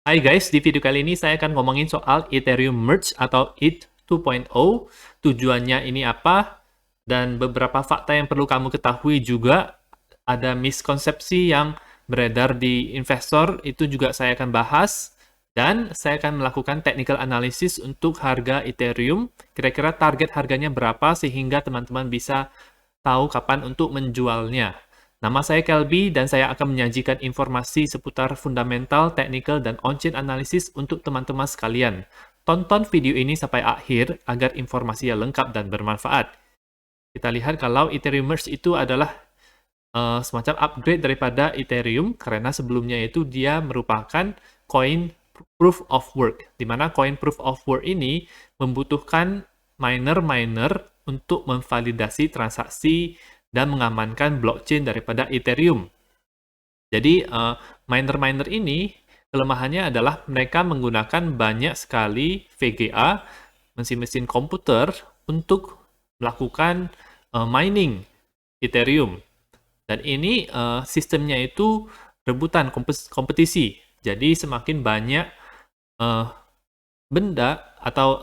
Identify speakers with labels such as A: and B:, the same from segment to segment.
A: Hai guys, di video kali ini saya akan ngomongin soal Ethereum Merge atau ETH 2.0, tujuannya ini apa, dan beberapa fakta yang perlu kamu ketahui juga. Ada miskonsepsi yang beredar di investor, itu juga saya akan bahas, dan saya akan melakukan technical analysis untuk harga Ethereum, kira-kira target harganya berapa sehingga teman-teman bisa tahu kapan untuk menjualnya. Nama saya Kelby dan saya akan menyajikan informasi seputar fundamental, technical, dan on-chain analysis untuk teman-teman sekalian. Tonton video ini sampai akhir agar informasinya lengkap dan bermanfaat. Kita lihat kalau Ethereum Merge itu adalah semacam upgrade daripada Ethereum karena sebelumnya itu dia merupakan koin proof of work, di mana koin proof of work ini membutuhkan miner-miner untuk memvalidasi transaksi dan mengamankan blockchain daripada Ethereum. Jadi, miner-miner ini kelemahannya adalah mereka menggunakan banyak sekali VGA, mesin-mesin komputer, untuk melakukan mining Ethereum. Dan ini sistemnya itu rebutan kompetisi. Jadi semakin banyak benda atau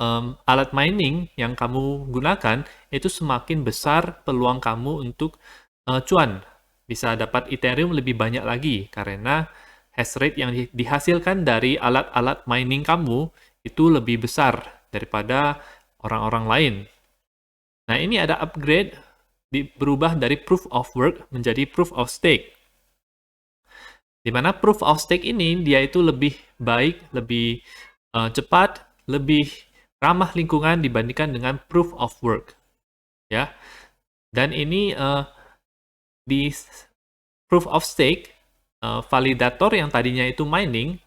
A: alat mining yang kamu gunakan, itu semakin besar peluang kamu untuk cuan. Bisa dapat Ethereum lebih banyak lagi, karena hash rate yang dihasilkan dari alat-alat mining kamu itu lebih besar daripada orang-orang lain. Nah, ini ada upgrade, berubah dari proof of work menjadi proof of stake. Di mana proof of stake ini dia itu lebih baik, lebih cepat, lebih ramah lingkungan dibandingkan dengan proof of work, ya. Dan ini di proof of stake, validator yang tadinya itu mining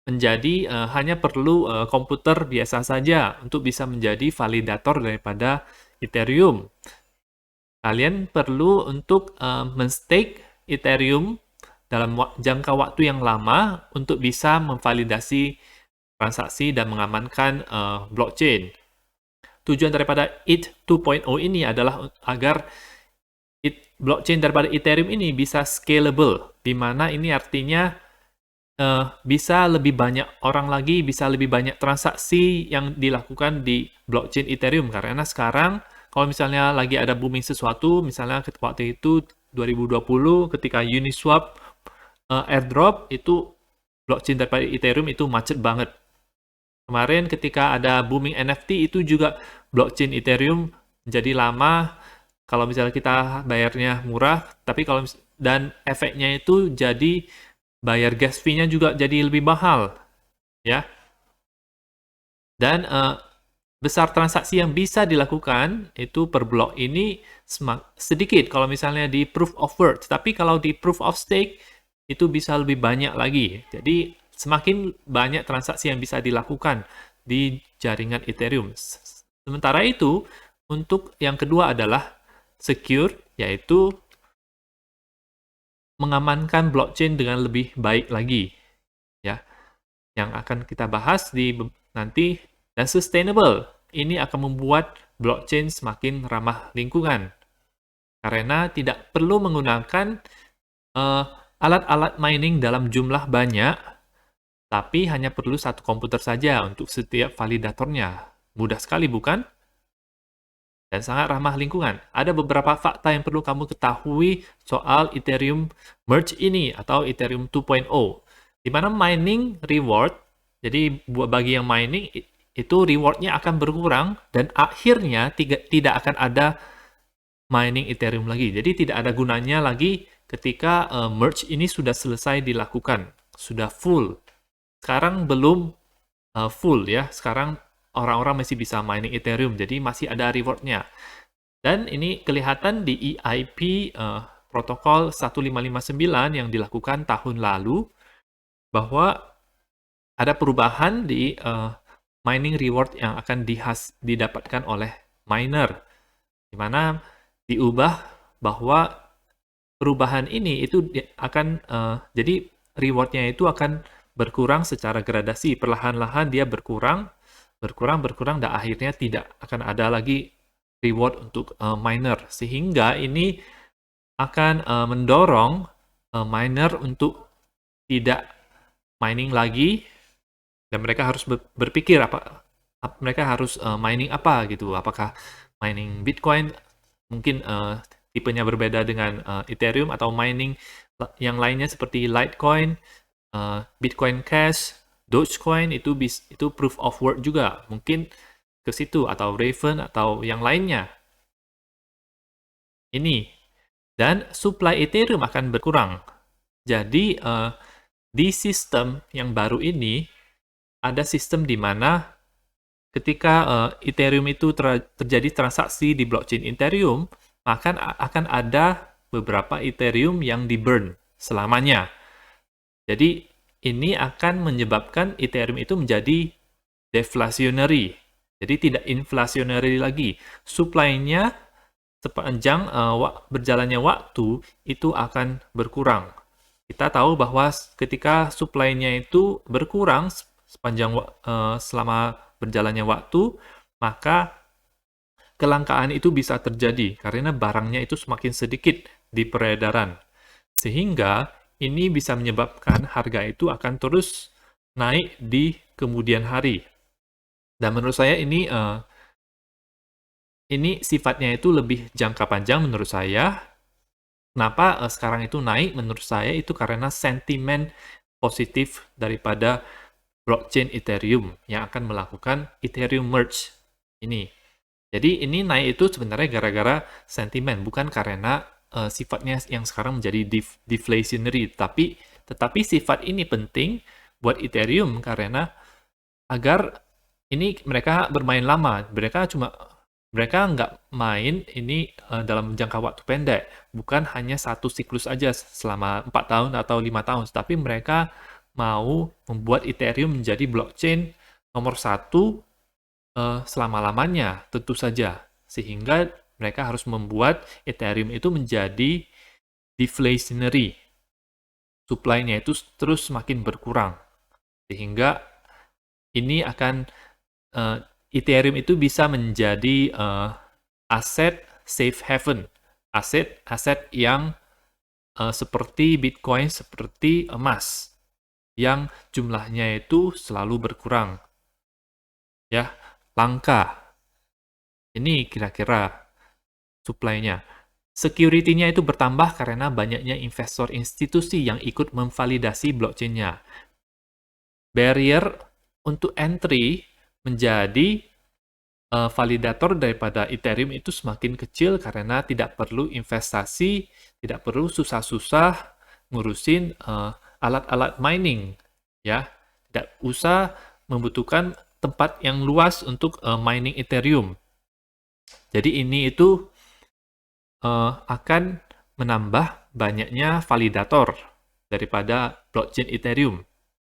A: menjadi hanya perlu komputer biasa saja untuk bisa menjadi validator daripada Ethereum. Kalian perlu untuk men-stake Ethereum dalam jangka waktu yang lama untuk bisa memvalidasi transaksi dan mengamankan blockchain. Tujuan daripada ETH 2.0 ini adalah agar blockchain daripada Ethereum ini bisa scalable, di mana ini artinya bisa lebih banyak orang lagi, bisa lebih banyak transaksi yang dilakukan di blockchain Ethereum. Karena sekarang, kalau misalnya lagi ada booming sesuatu, misalnya waktu itu 2020 ketika Uniswap airdrop, itu blockchain daripada Ethereum itu macet banget. Kemarin ketika ada booming NFT itu juga blockchain Ethereum jadi lama, kalau misalnya kita bayarnya murah, tapi kalau dan efeknya itu jadi bayar gas fee-nya juga jadi lebih mahal, ya. Dan besar transaksi yang bisa dilakukan itu per blok ini sedikit kalau misalnya di proof of work, tapi kalau di proof of stake itu bisa lebih banyak lagi. Jadi semakin banyak transaksi yang bisa dilakukan di jaringan Ethereum. Sementara itu, untuk yang kedua adalah secure, yaitu mengamankan blockchain dengan lebih baik lagi, ya. Yang akan kita bahas di nanti. Dan sustainable, ini akan membuat blockchain semakin ramah lingkungan karena tidak perlu menggunakan alat-alat mining dalam jumlah banyak, tapi hanya perlu satu komputer saja untuk setiap validatornya. Mudah sekali, bukan? Dan sangat ramah lingkungan. Ada beberapa fakta yang perlu kamu ketahui soal Ethereum Merge ini atau Ethereum 2.0, di mana mining reward, jadi bagi yang mining, itu rewardnya akan berkurang dan akhirnya tidak akan ada mining Ethereum lagi. Jadi tidak ada gunanya lagi ketika merge ini sudah selesai dilakukan, sudah full. Sekarang belum full, ya. Sekarang orang-orang masih bisa mining Ethereum, jadi masih ada rewardnya. Dan ini kelihatan di EIP protokol 1559 yang dilakukan tahun lalu, bahwa ada perubahan di mining reward yang akan didapatkan oleh miner, di mana diubah bahwa perubahan ini itu akan jadi rewardnya itu akan berkurang secara gradasi, perlahan-lahan dia berkurang, dan akhirnya tidak akan ada lagi reward untuk miner, sehingga ini akan mendorong miner untuk tidak mining lagi Dan mereka harus berpikir mereka harus mining apa gitu. Apakah mining Bitcoin mungkin tipenya berbeda dengan Ethereum, atau mining yang lainnya seperti Litecoin, Bitcoin Cash, Dogecoin, itu proof of work juga. Mungkin ke situ, atau Raven, atau yang lainnya. Ini. Dan supply Ethereum akan berkurang. Jadi, di sistem yang baru ini, ada sistem di mana ketika Ethereum itu terjadi transaksi di blockchain Ethereum, maka akan ada beberapa Ethereum yang di-burn selamanya. Jadi, ini akan menyebabkan Ethereum itu menjadi deflationary. Jadi, tidak inflationary lagi. Supply-nya sepanjang berjalannya waktu itu akan berkurang. Kita tahu bahwa ketika supply-nya itu berkurang selama berjalannya waktu, maka kelangkaan itu bisa terjadi karena barangnya itu semakin sedikit di peredaran. Sehingga ini bisa menyebabkan harga itu akan terus naik di kemudian hari. Dan menurut saya ini sifatnya itu lebih jangka panjang menurut saya. Kenapa sekarang itu naik? Menurut saya itu karena sentimen positif daripada blockchain Ethereum yang akan melakukan Ethereum merge ini. Jadi ini naik itu sebenarnya gara-gara sentimen, bukan karena sifatnya yang sekarang menjadi deflationary. Tetapi sifat ini penting buat Ethereum karena agar ini mereka bermain lama. Mereka nggak main ini dalam jangka waktu pendek, bukan hanya satu siklus aja selama 4 tahun atau 5 tahun, tapi mereka mau membuat Ethereum menjadi blockchain nomor satu selama-lamanya, tentu saja. Sehingga mereka harus membuat Ethereum itu menjadi deflationary. Supply-nya itu terus semakin berkurang. Sehingga ini akan Ethereum itu bisa menjadi aset safe haven, aset yang seperti Bitcoin, seperti emas, yang jumlahnya itu selalu berkurang, ya, langka. Ini kira-kira supply-nya. Security-nya itu bertambah karena banyaknya investor institusi yang ikut memvalidasi blockchain-nya. Barrier untuk entry menjadi validator daripada Ethereum itu semakin kecil karena tidak perlu investasi, tidak perlu susah-susah ngurusin alat-alat mining, ya. Tidak usah membutuhkan tempat yang luas untuk mining Ethereum. Jadi ini itu akan menambah banyaknya validator daripada blockchain Ethereum.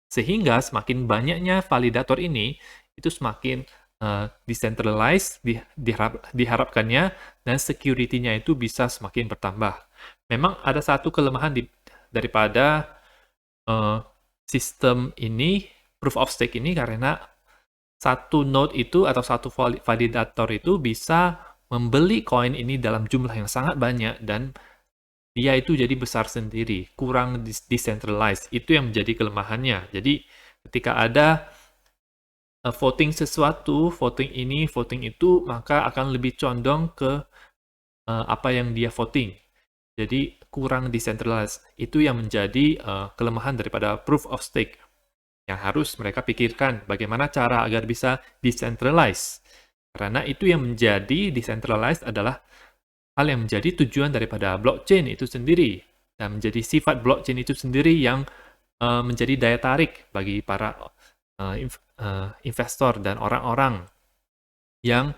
A: Sehingga semakin banyaknya validator ini, itu semakin decentralized diharapkannya, dan security-nya itu bisa semakin bertambah. Memang ada satu kelemahan daripada sistem ini, proof of stake ini, karena satu node itu atau satu validator itu bisa membeli koin ini dalam jumlah yang sangat banyak, dan dia itu jadi besar sendiri, kurang decentralized. Itu yang menjadi kelemahannya. Jadi ketika ada voting sesuatu, voting ini, voting itu, maka akan lebih condong ke apa yang dia voting. Jadi kurang decentralized. Itu yang menjadi kelemahan daripada proof of stake. Yang harus mereka pikirkan bagaimana cara agar bisa decentralized. Karena itu yang menjadi decentralized adalah hal yang menjadi tujuan daripada blockchain itu sendiri, dan menjadi sifat blockchain itu sendiri yang menjadi daya tarik bagi para investor dan orang-orang yang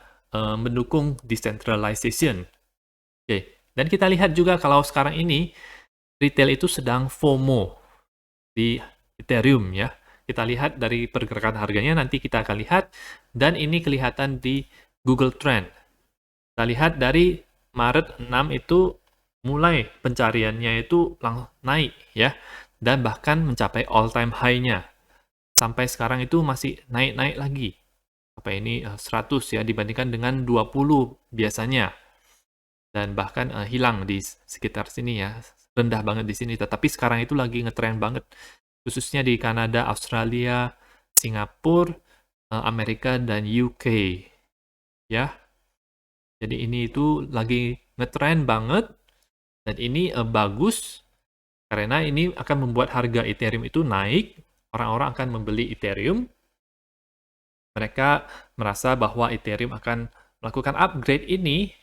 A: mendukung decentralization. Oke. Dan kita lihat juga kalau sekarang ini retail itu sedang FOMO di Ethereum, ya. Kita lihat dari pergerakan harganya, nanti kita akan lihat, dan ini kelihatan di Google Trend. Kita lihat dari Maret 6 itu mulai pencariannya itu naik, ya, dan bahkan mencapai all time high-nya. Sampai sekarang itu masih naik-naik lagi. Apa ini 100 ya, dibandingkan dengan 20 biasanya. Dan bahkan hilang di sekitar sini, ya, rendah banget di sini. Tetapi sekarang itu lagi ngetren banget, khususnya di Kanada, Australia, Singapura, Amerika, dan UK. Ya, jadi ini itu lagi ngetren banget, dan ini bagus, karena ini akan membuat harga Ethereum itu naik, orang-orang akan membeli Ethereum, mereka merasa bahwa Ethereum akan melakukan upgrade ini,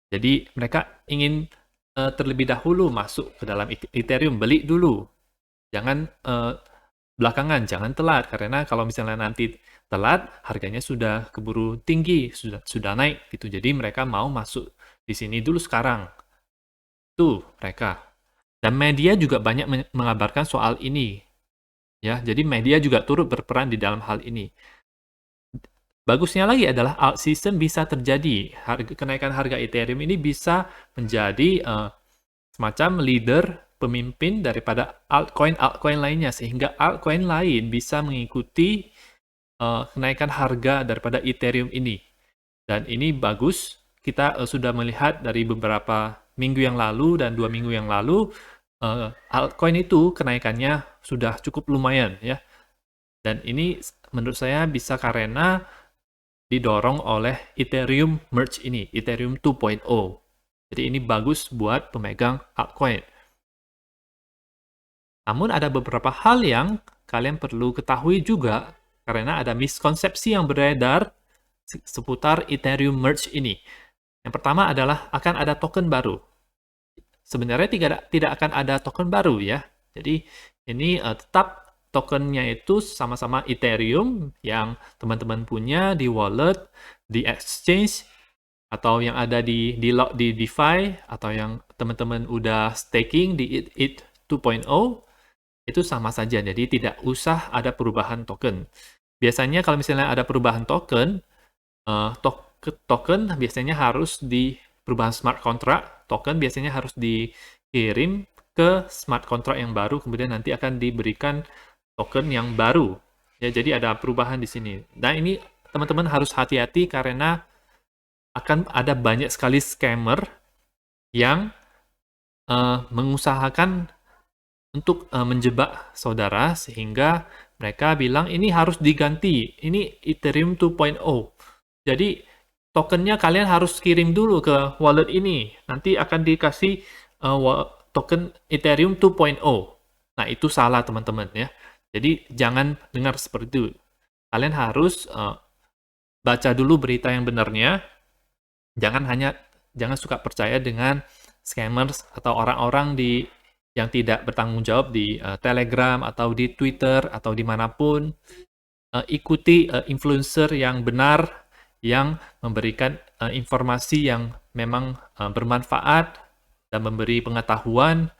A: jadi mereka ingin terlebih dahulu masuk ke dalam Ethereum, beli dulu. Jangan belakangan, jangan telat, karena kalau misalnya nanti telat, harganya sudah keburu tinggi, sudah naik gitu. Jadi mereka mau masuk di sini dulu sekarang. Tuh mereka. Dan media juga banyak mengabarkan soal ini. Ya, jadi media juga turut berperan di dalam hal ini. Bagusnya lagi adalah alt season bisa terjadi. Kenaikan harga Ethereum ini bisa menjadi semacam leader, pemimpin daripada altcoin lainnya, sehingga altcoin lain bisa mengikuti kenaikan harga daripada Ethereum ini. Dan ini bagus, kita sudah melihat dari beberapa minggu yang lalu dan 2 minggu yang lalu, altcoin itu kenaikannya sudah cukup lumayan ya. Dan ini menurut saya bisa karena didorong oleh Ethereum merge ini, Ethereum 2.0. Jadi ini bagus buat pemegang altcoin. Namun ada beberapa hal yang kalian perlu ketahui juga, karena ada miskonsepsi yang beredar seputar Ethereum merge ini. Yang pertama adalah akan ada token baru. Sebenarnya tidak akan ada token baru ya. Jadi ini tetap tokennya itu sama-sama Ethereum yang teman-teman punya di wallet, di exchange, atau yang ada di DeFi, atau yang teman-teman udah staking di ETH 2.0, itu sama saja. Jadi tidak usah ada perubahan token. Biasanya kalau misalnya ada perubahan token, token biasanya harus di perubahan smart contract, token biasanya harus dikirim ke smart contract yang baru, kemudian nanti akan diberikan token yang baru. Ya, jadi ada perubahan di sini. Nah, ini teman-teman harus hati-hati karena akan ada banyak sekali scammer yang mengusahakan untuk menjebak saudara, sehingga mereka bilang ini harus diganti, ini Ethereum 2.0. Jadi tokennya kalian harus kirim dulu ke wallet ini, nanti akan dikasih token Ethereum 2.0. Nah, itu salah teman-teman ya. Jadi jangan dengar seperti itu. Kalian harus baca dulu berita yang benarnya. Jangan suka percaya dengan scammers atau orang-orang yang tidak bertanggung jawab di Telegram atau di Twitter atau dimanapun. Ikuti influencer yang benar, yang memberikan informasi yang memang bermanfaat dan memberi pengetahuan.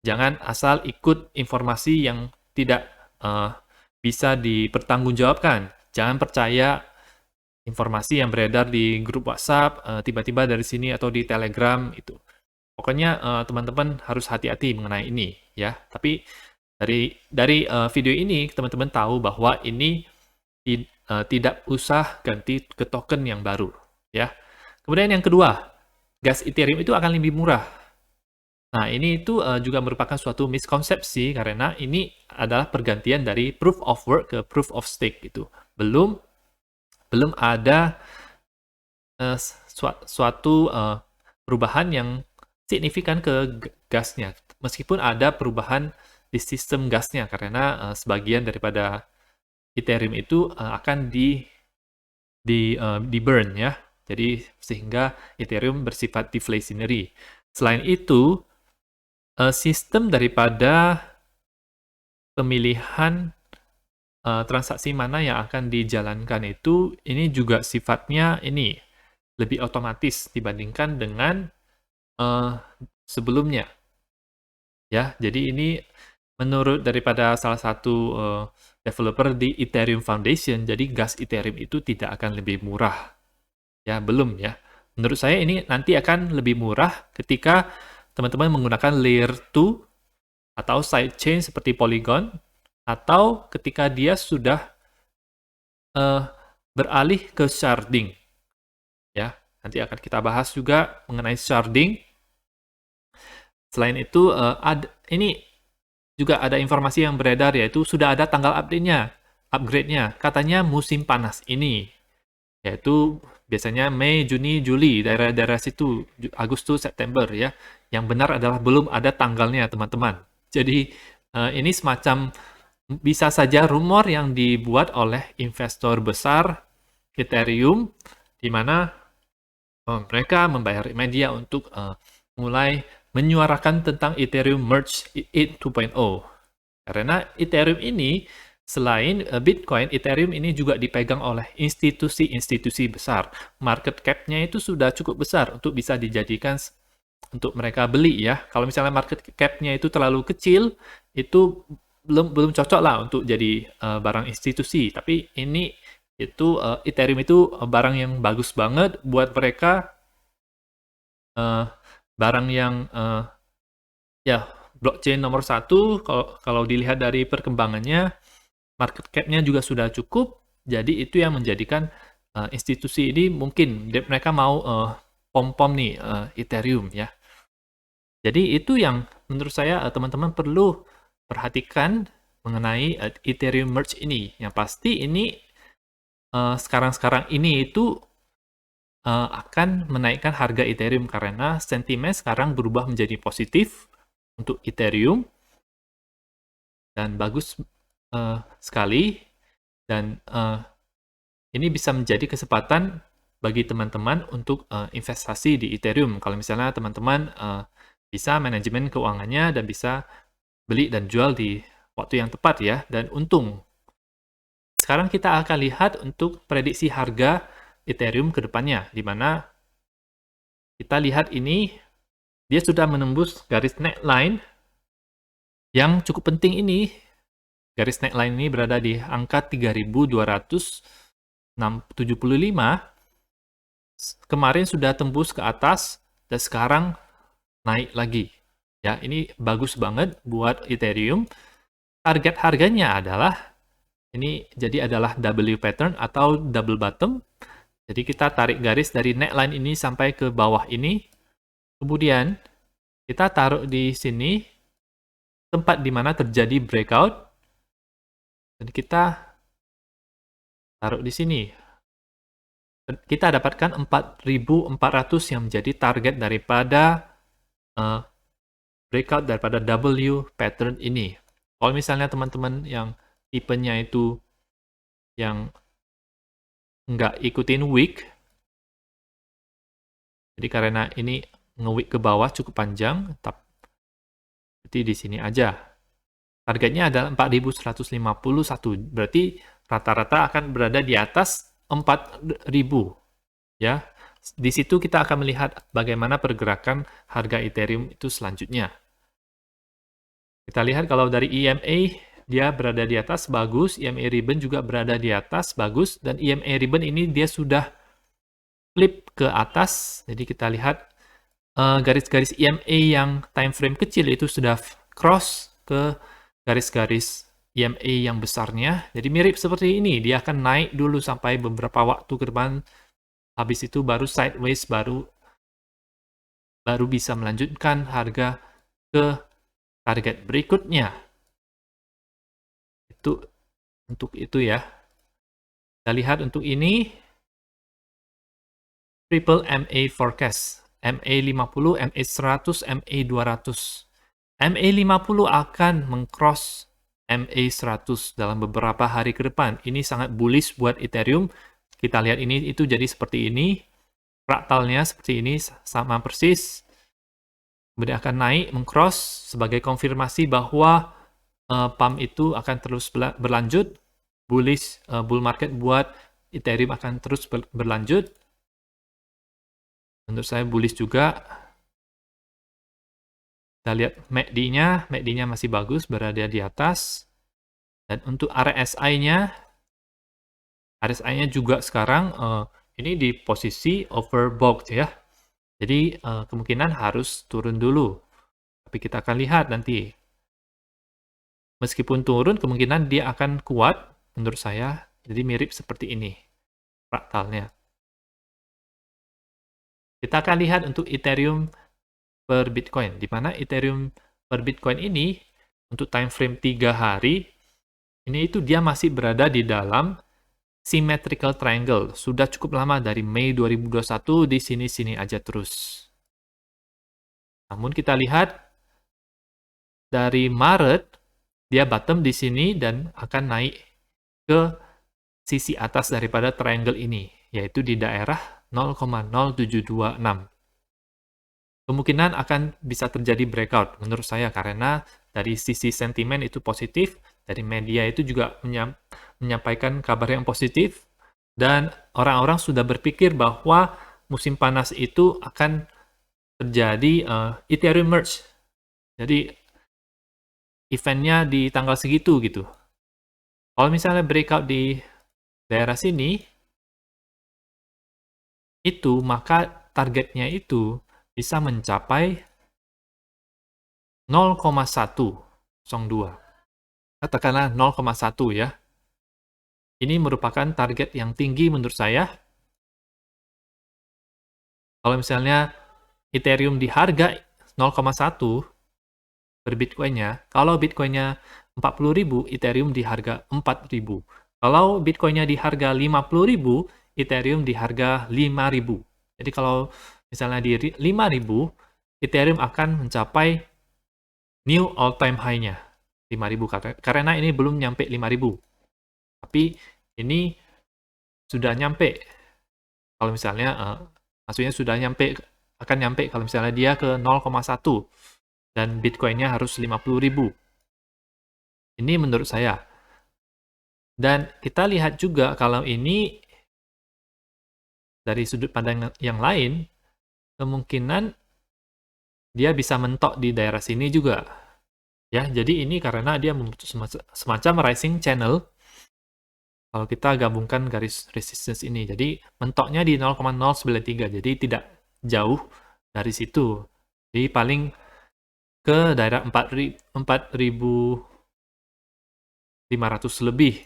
A: Jangan asal ikut informasi yang tidak bisa dipertanggungjawabkan. Jangan percaya informasi yang beredar di grup WhatsApp, tiba-tiba dari sini atau di Telegram itu. Pokoknya teman-teman harus hati-hati mengenai ini ya. Tapi dari video ini teman-teman tahu bahwa ini tidak usah ganti ke token yang baru ya. Kemudian yang kedua, gas Ethereum itu akan lebih murah. Nah, ini itu juga merupakan suatu miskonsepsi karena ini adalah pergantian dari proof of work ke proof of stake gitu. Belum ada suatu perubahan yang signifikan ke gasnya. Meskipun ada perubahan di sistem gasnya karena sebagian daripada Ethereum itu akan di burn ya. Jadi sehingga Ethereum bersifat deflationary. Selain itu, sistem daripada pemilihan transaksi mana yang akan dijalankan itu ini juga sifatnya ini lebih otomatis dibandingkan dengan sebelumnya. Ya, jadi ini menurut daripada salah satu developer di Ethereum Foundation, jadi gas Ethereum itu tidak akan lebih murah. Ya, belum ya. Menurut saya ini nanti akan lebih murah ketika teman-teman menggunakan layer 2 atau sidechain seperti Polygon, atau ketika dia sudah beralih ke sharding. Ya, nanti akan kita bahas juga mengenai sharding. Selain itu, ini juga ada informasi yang beredar, yaitu sudah ada tanggal update-nya. upgrade-nya. Katanya musim panas ini, yaitu biasanya Mei, Juni, Juli, daerah-daerah situ, Agustus, September ya. Yang benar adalah belum ada tanggalnya, teman-teman. Jadi, ini semacam bisa saja rumor yang dibuat oleh investor besar Ethereum, di mana mereka membayar media untuk mulai menyuarakan tentang Ethereum Merge 2.0. Karena Ethereum ini, selain Bitcoin, Ethereum ini juga dipegang oleh institusi-institusi besar. Market cap-nya itu sudah cukup besar untuk bisa dijadikan untuk mereka beli ya. Kalau misalnya market cap-nya itu terlalu kecil, itu belum cocok lah untuk jadi barang institusi. Tapi ini itu Ethereum itu barang yang bagus banget buat mereka, barang yang ya blockchain nomor satu. Kalau dilihat dari perkembangannya, market cap-nya juga sudah cukup. Jadi itu yang menjadikan institusi ini mungkin mereka mau pom-pom nih Ethereum ya. Jadi itu yang menurut saya teman-teman perlu perhatikan mengenai Ethereum Merge ini. Yang pasti ini sekarang-sekarang ini itu akan menaikkan harga Ethereum karena sentimen sekarang berubah menjadi positif untuk Ethereum dan bagus sekali, dan ini bisa menjadi kesempatan bagi teman-teman untuk investasi di Ethereum. Kalau misalnya teman-teman bisa manajemen keuangannya dan bisa beli dan jual di waktu yang tepat ya, dan untung. Sekarang kita akan lihat untuk prediksi harga Ethereum ke depannya, di mana kita lihat ini, dia sudah menembus garis neckline yang cukup penting ini. Garis neckline ini berada di angka 3.275. Kemarin sudah tembus ke atas, dan sekarang naik lagi. Ya, ini bagus banget buat Ethereum. Target harganya adalah ini, jadi adalah W pattern atau double bottom. Jadi kita tarik garis dari neckline ini sampai ke bawah ini. Kemudian kita taruh di sini tempat di mana terjadi breakout. Dan kita taruh di sini. Kita dapatkan 4.400 yang menjadi target daripada breakout daripada W pattern ini. Kalau misalnya teman-teman yang tipenya itu yang nggak ikutin wick, jadi karena ini nge-wick ke bawah cukup panjang, berarti di sini aja. Targetnya adalah 4.151, berarti rata-rata akan berada di atas 4.000. Ya, di situ kita akan melihat bagaimana pergerakan harga Ethereum itu selanjutnya. Kita lihat kalau dari EMA, dia berada di atas, bagus. EMA ribbon juga berada di atas, bagus. Dan EMA ribbon ini dia sudah flip ke atas. Jadi kita lihat garis-garis EMA yang time frame kecil itu sudah cross ke garis-garis EMA yang besarnya. Jadi mirip seperti ini. Dia akan naik dulu sampai beberapa waktu ke depan. Habis itu baru sideways, baru bisa melanjutkan harga ke target berikutnya. Itu untuk itu ya. Kita lihat untuk ini triple MA forecast. MA50, MA100, MA200. MA50 akan mengcross MA100 dalam beberapa hari ke depan. Ini sangat bullish buat Ethereum. Kita lihat ini, itu jadi seperti ini. Fraktalnya seperti ini, sama persis. Kemudian akan naik, mengcross sebagai konfirmasi bahwa pump itu akan terus berlanjut. Bullish, bull market buat Ethereum akan terus berlanjut. Menurut saya bullish juga. Kita lihat MACD-nya masih bagus, berada di atas. Dan untuk RSI-nya juga sekarang ini di posisi overbought ya. Jadi kemungkinan harus turun dulu. Tapi kita akan lihat nanti. Meskipun turun, kemungkinan dia akan kuat menurut saya. Jadi mirip seperti ini fraktalnya. Kita akan lihat untuk Ethereum per Bitcoin, di mana Ethereum per Bitcoin ini untuk time frame 3 hari Ini itu dia masih berada di dalam symmetrical triangle. Sudah cukup lama dari Mei 2021 di sini-sini aja terus. Namun kita lihat dari Maret dia bottom di sini dan akan naik ke sisi atas daripada triangle ini, yaitu di daerah 0,0726. Kemungkinan akan bisa terjadi breakout menurut saya karena dari sisi sentimen itu positif, dari media itu juga menyampaikan kabar yang positif, dan orang-orang sudah berpikir bahwa musim panas itu akan terjadi Ethereum merge. Jadi eventnya di tanggal segitu gitu. Kalau misalnya breakout di daerah sini, itu maka targetnya itu bisa mencapai 0,102. Katakanlah 0,1 ya. Ini merupakan target yang tinggi menurut saya. Kalau misalnya Ethereum di harga 0,1 per Bitcoin-nya, kalau Bitcoin-nya 40.000, Ethereum di harga 4.000. Kalau Bitcoin-nya di harga 50.000, Ethereum di harga 5.000. Jadi kalau misalnya di 5.000, Ethereum akan mencapai new all-time high-nya 5.000 karena ini belum nyampe 5.000. Tapi ini sudah nyampe. Kalau misalnya maksudnya sudah nyampe, akan nyampe kalau misalnya dia ke 0,1 dan Bitcoin-nya harus 50.000. Ini menurut saya. Dan kita lihat juga kalau ini dari sudut pandang yang lain, kemungkinan dia bisa mentok di daerah sini juga. Ya, jadi ini karena dia membentuk semacam rising channel. Kalau kita gabungkan garis resistance ini, jadi mentoknya di 0,093, jadi tidak jauh dari situ. Jadi paling ke daerah 4.500 lebih.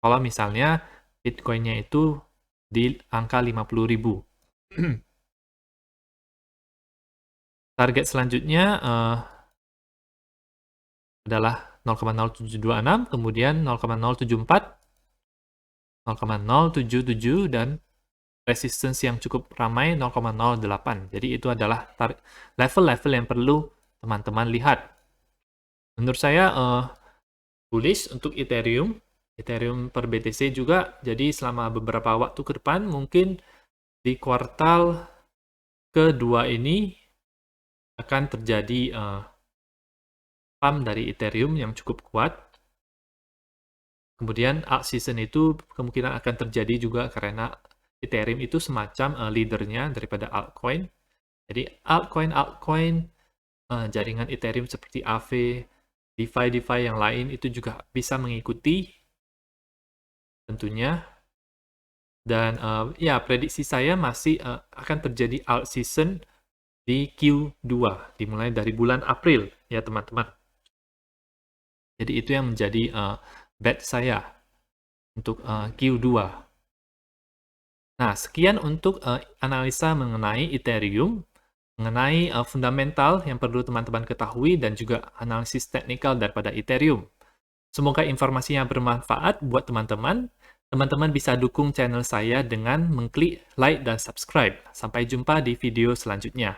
A: Kalau misalnya Bitcoin-nya itu di angka 50.000. Target selanjutnya adalah 0,0726, kemudian 0,074, 0,077, dan resistance yang cukup ramai 0,08. Jadi itu adalah level-level yang perlu teman-teman lihat. Menurut saya bullish untuk Ethereum per BTC juga. Jadi selama beberapa waktu ke depan, mungkin di kuartal kedua ini akan terjadi pump dari Ethereum yang cukup kuat. Kemudian alt season itu kemungkinan akan terjadi juga karena Ethereum itu semacam leadernya daripada altcoin. Jadi altcoin jaringan Ethereum seperti Aave, DeFi yang lain itu juga bisa mengikuti tentunya. Dan ya prediksi saya masih akan terjadi alt season di Q2 dimulai dari bulan April ya teman-teman. Jadi itu yang menjadi bet saya untuk Q2. Nah, sekian untuk analisa mengenai Ethereum, mengenai fundamental yang perlu teman-teman ketahui dan juga analisis teknikal daripada Ethereum. Semoga informasinya bermanfaat buat teman-teman. Teman-teman bisa dukung channel saya dengan mengklik like dan subscribe. Sampai jumpa di video selanjutnya.